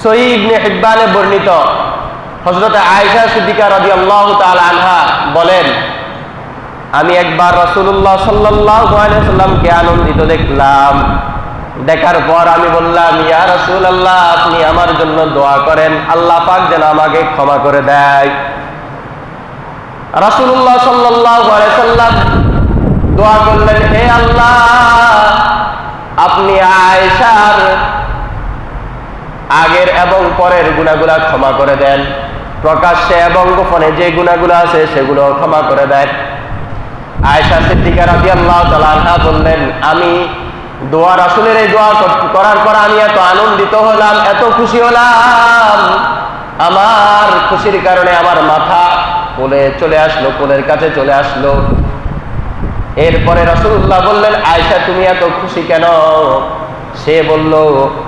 সহিহ ইবনে হিব্বানে বর্ণিত হযরত আয়েশা সিদ্দিকা রাদিয়াল্লাহু তাআলা আনহা বলেন, আমি একবার রাসূলুল্লাহ সাল্লাল্লাহু আলাইহি ওয়াসাল্লামকে আনন্দিত দেখলাম। দেখার পর আমি বললাম, ইয়া রাসূলুল্লাহ, আপনি আমার জন্য দোয়া করেন, আল্লাহ পাক যেন আমাকে ক্ষমা করে দেয়। রাসূলুল্লাহ সাল্লাল্লাহু আলাইহি ওয়াসাল্লাম দোয়া করলেন, হে আল্লাহ, আপনি আয়েশার আগের এবং পরের গুনাহগুলো ক্ষমা করে দেন, প্রকাশ্যে এবং গোপনে যে গুনাহগুলো আছে সেগুলো ক্ষমা করে দেন। আয়েশা সিদ্দিকা রাদিয়াল্লাহু তাআলা আনহা বললেন, আমি দোয়া রাসূলের এই দোয়া করার পর আমি এত আনন্দিত হলাম, এত খুশি হলাম, আমার খুশির কারণে আমার মাথা কোলে চলে আসলো, কোলের কাছে চলে আসলো। এরপরে রাসূলুল্লাহ বললেন, আয়েশা তুমি এত খুশি কেন? সে বলল,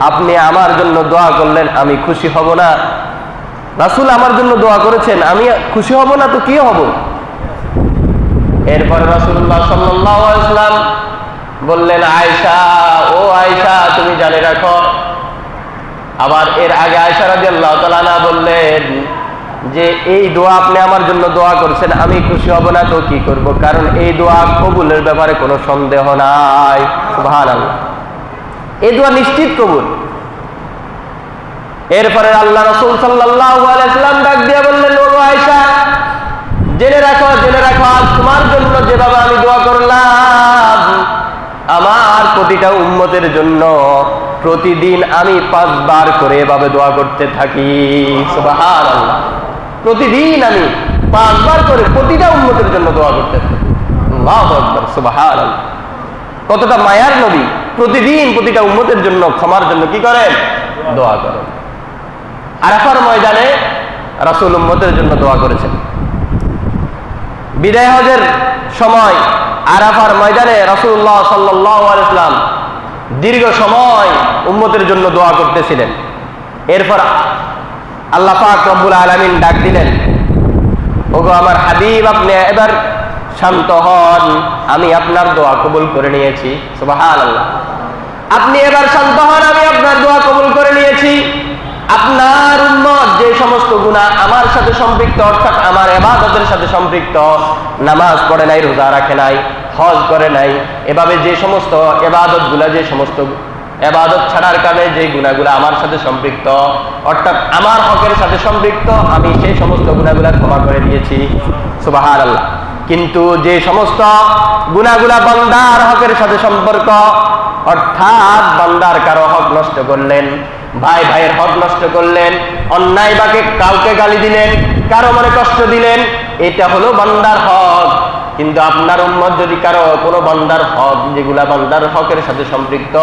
আপনি আমার জন্য দোয়া করলেন, আমি খুশি হব না? রাসূল আমার জন্য দোয়া করেছেন, আমি খুশি হব না তো কি হব? এরপরে রাসূলুল্লাহ সাল্লাল্লাহু আলাইহি ওয়াসাল্লাম বললেন, আয়েশা, ও আয়েশা, তুমি জানে রাখো। আবার এর আগে আয়েশা রাদিয়াল্লাহু তাআলা আনহা বললেন যে এই দোয়া আপনি আমার জন্য দোয়া করছেন, আমি খুশি হব না তো কি করব? কারণ এই দোয়া কবুলের ব্যাপারে কোনো সন্দেহ নাই। সুবহানাল্লাহ, এই দোয়া নিশ্চিত কবুল। এরপরে আল্লাহ রাসূল সাল্লাল্লাহু আলাইহি ওয়াসাল্লাম ডাক দিয়ে বললেন, ও আয়েশা, জেনে রাখো, আজ তোমার জন্য যেভাবে আমি দোয়া করলাম, আমার প্রতিটা উম্মতের জন্য প্রতিদিন আমি 5 বার করে এভাবে দোয়া করতে থাকি। সুবহানাল্লাহ, প্রতিদিন আমি 5 বার করে প্রতিটা উম্মতের জন্য দোয়া করতে থাকি। আল্লাহু আকবার, সুবহানাল্লাহ। কতটা মায়ার নবী, প্রতিদিন প্রতিটা উম্মতের জন্য ক্ষমার জন্য কি করেন? দোয়া করেন। আরাফার ময়দানে রাসূল উম্মতের জন্য দোয়া করেছেন। বিদায় হজের সময় আরাফার ময়দানে রাসূলুল্লাহ সাল্লাল্লাহু আলাইহি ওয়াসাল্লাম দীর্ঘ সময় উম্মতের জন্য দোয়া করতেছিলেন। এরপর আল্লাহ পাক রব্বুল আলামিন ডাক দিলেন, ওগো আমার হাবিব, আপনি এবার শান্ত হন, আমি আপনার দোয়া কবুল করে নিয়েছি। সুবহানাল্লাহ, আপনি এবার শান্ত হন, আমি আপনার দোয়া কবুল করে নিয়েছি। আপনার উম্মত যে সমস্ত গুনাহ আমার সাথে সম্পৃক্ত, অর্থাৎ আমার ইবাদতের সাথে সম্পৃক্ত, নামাজ পড়ে নাই, রোজা রাখে নাই, হজ করে নাই, এভাবে যে সমস্ত ইবাদতগুলা, যে সমস্ত ইবাদত ছাড়ার কারণে যে গুনাহগুলো আমার সাথে সম্পৃক্ত, অর্থাৎ আমার হকের সাথে সম্পৃক্ত, আমি সেই সমস্ত গুনাহগুলা ক্ষমা করে দিয়েছি। সুবহানাল্লাহ। কিন্তু যে সমস্ত গুনাহগুলা বান্দার হকের সাথে সম্পর্ক, অর্থাৎ বান্দার কারো হক নষ্ট করলেন, ভাই ভাইয়ের হক নষ্ট করলেন, অন্যায় বাকে কাউকে গালি দিলেন, কারো মনে কষ্ট দিলেন, এটা হলো বান্দার হক। কিন্তু আপনার উম্মত যদি কারো কোনো বান্দার হক, যেগুলা বান্দার হকের সাথে সম্পৃক্ত,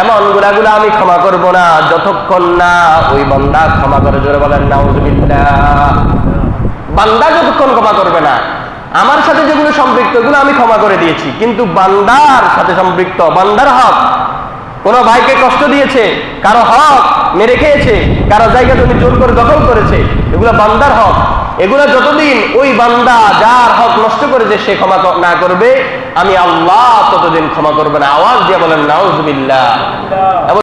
এমন গুলাগুলা আমি ক্ষমা করব না যতক্ষণ না ওই বান্দা ক্ষমা করে। জোরে বলেন নাউযুবিল্লাহ। বান্দা যতক্ষণ ক্ষমা করবে না, আমার সাথে যেগুলো সম্পৃক্ত এগুলো আমি ক্ষমা করে দিয়েছি, কিন্তু বান্দার সাথে সম্পৃক্ত, বান্দার হক, কোন ভাইকে কষ্ট দিয়েছে, কারো হক মেরে খেয়েছে, কারো জায়গা তুমি জোর করে দখল করেছে, এগুলো বান্দার হক। এগুলো যতদিন ওই বান্দা যার হক নষ্ট করেছে সে ক্ষমা না করবে, আমি আল্লাহ ততদিন ক্ষমা করবে না। আওয়াজ দিয়ে বলেন নাউযুবিল্লাহ।